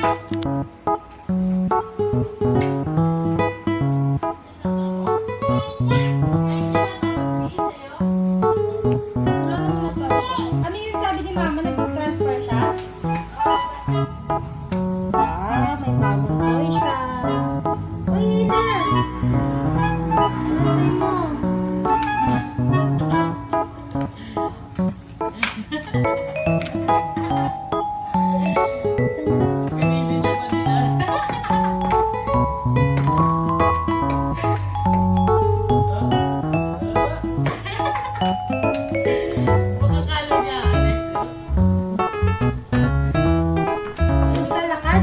Ano yung sabi ni Mama? Nag-transfer siya? Ah, may bagong toy siya. Uy, ito na. Ano mo? Makakalo niya, Alex. Lalakad.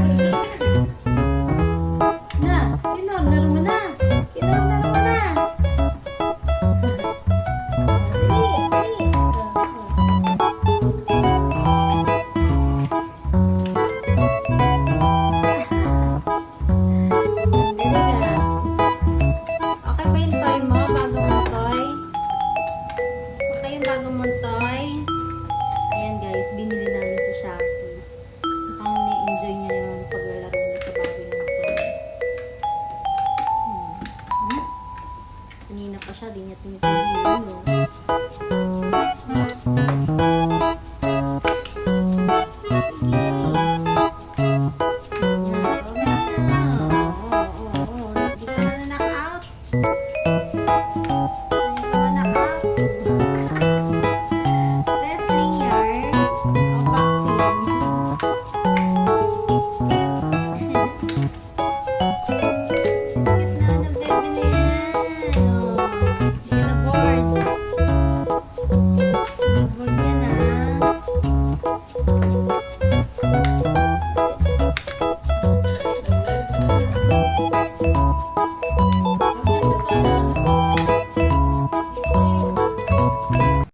Na, kinorner mo na. Kinorner mo na. Dali, dali. Dali ka. Okay ba yung toy mo? Bago mong toy? Okay yung bago mong toy? Ayan guys, binili namin sa Shopee. Mukhang na-enjoy niya yung paglalaro niya sa bago yung toy. Kanina pa siya, di niya tinitigil. Wrestling yarn o boxing. Cute na ng baby na yan. Oh, hindi ka na bored. Bored yan ah.